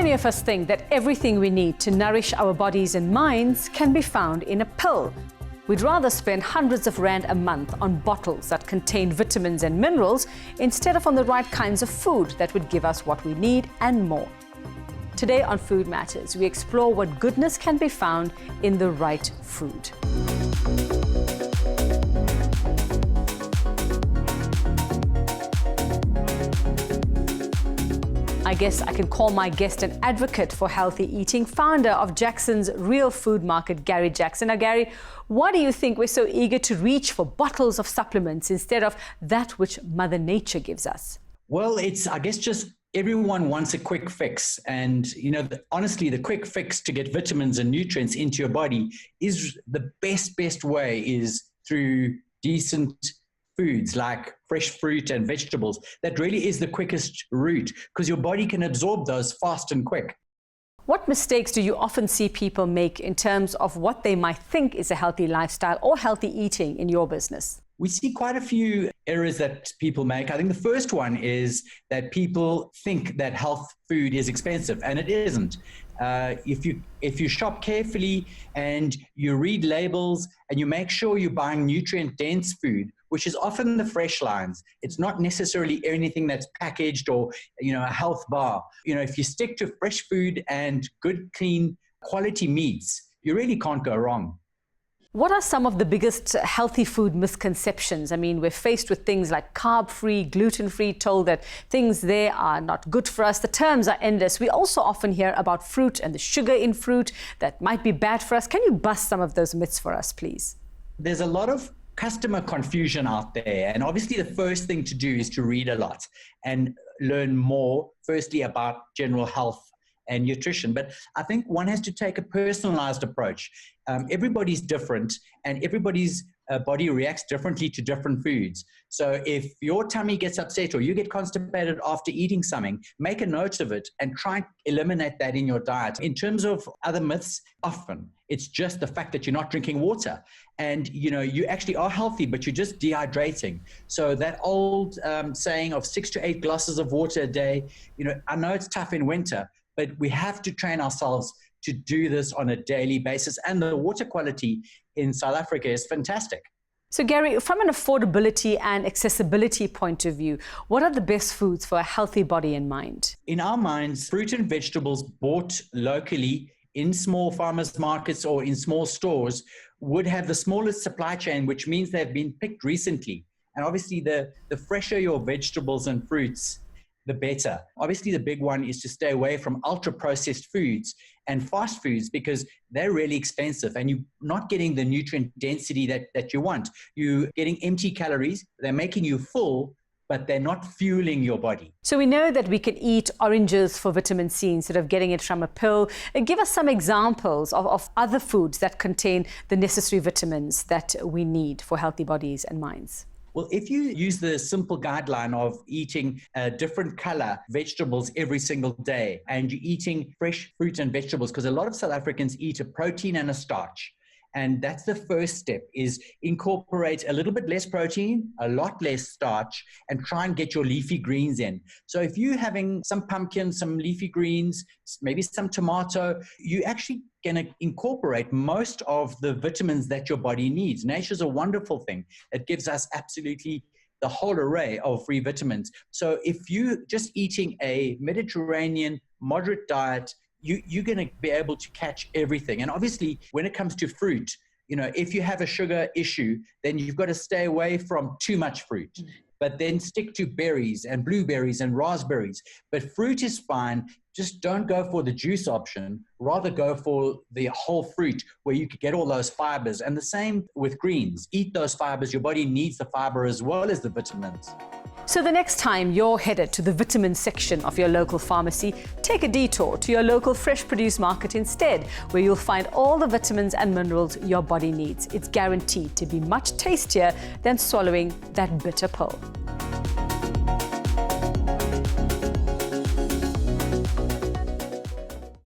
Many of us think that everything we need to nourish our bodies and minds can be found in a pill. We'd rather spend hundreds of rand a month on bottles that contain vitamins and minerals instead of on the right kinds of food that would give us what we need and more. Today on Food Matters, we explore what goodness can be found in the right food. I guess I can call my guest an advocate for healthy eating, founder of Jackson's Real Food Market, Gary Jackson. Now, Gary, why do you think we're so eager to reach for bottles of supplements instead of that which Mother Nature gives us? Well, I guess just everyone wants a quick fix. And, honestly, the quick fix to get vitamins and nutrients into your body is the best way is through decent foods like fresh fruit and vegetables. That really is the quickest route because your body can absorb those fast and quick. What mistakes do you often see people make in terms of what they might think is a healthy lifestyle or healthy eating in your business? We see quite a few errors that people make. I think the first one is that people think that health food is expensive, and it isn't. If you shop carefully and you read labels and you make sure you're buying nutrient-dense food, which is often the fresh lines, it's not necessarily anything that's packaged or a health bar. If you stick to fresh food and good, clean, quality meats, you really can't go wrong. What are some of the biggest healthy food misconceptions? I mean, we're faced with things like carb-free, gluten-free, told that things there are not good for us. The terms are endless. We also often hear about fruit and the sugar in fruit that might be bad for us. Can you bust some of those myths for us, please? There's a lot of customer confusion out there. And obviously the first thing to do is to read a lot and learn more, firstly, about general health and nutrition. But I think one has to take a personalized approach. Everybody's different and everybody's body reacts differently to different foods. So if your tummy gets upset or you get constipated after eating something, make a note of it and try and eliminate that in your diet. In terms of other myths, often it's just the fact that you're not drinking water and you actually are healthy, but you're just dehydrating. So that old saying of 6 to 8 glasses of water a day, I know it's tough in winter, but we have to train ourselves to do this on a daily basis. And the water quality in South Africa is fantastic. So Gary, from an affordability and accessibility point of view, what are the best foods for a healthy body and mind? In our minds, fruit and vegetables bought locally in small farmers markets or in small stores would have the smallest supply chain, which means they've been picked recently. And obviously the fresher your vegetables and fruits, the better. Obviously, the big one is to stay away from ultra-processed foods and fast foods because they're really expensive and you're not getting the nutrient density that you want. You're getting empty calories. They're making you full, but they're not fueling your body. So we know that we can eat oranges for vitamin C instead of getting it from a pill. Give us some examples of other foods that contain the necessary vitamins that we need for healthy bodies and minds. Well, if you use the simple guideline of eating different color vegetables every single day and you're eating fresh fruit and vegetables, because a lot of South Africans eat a protein and a starch. And that's the first step, is incorporate a little bit less protein, a lot less starch, and try and get your leafy greens in. So if you're having some pumpkin, some leafy greens, maybe some tomato, you're actually going to incorporate most of the vitamins that your body needs. Nature's a wonderful thing. It gives us absolutely the whole array of free vitamins. So if you're just eating a Mediterranean moderate diet, you're going to be able to catch everything. And obviously, when it comes to fruit, if you have a sugar issue, then you've got to stay away from too much fruit. But then stick to berries and blueberries and raspberries. But fruit is fine. Just don't go for the juice option. Rather go for the whole fruit where you could get all those fibers. And the same with greens. Eat those fibers. Your body needs the fiber as well as the vitamins. So the next time you're headed to the vitamin section of your local pharmacy, take a detour to your local fresh produce market instead, where you'll find all the vitamins and minerals your body needs. It's guaranteed to be much tastier than swallowing that bitter pill.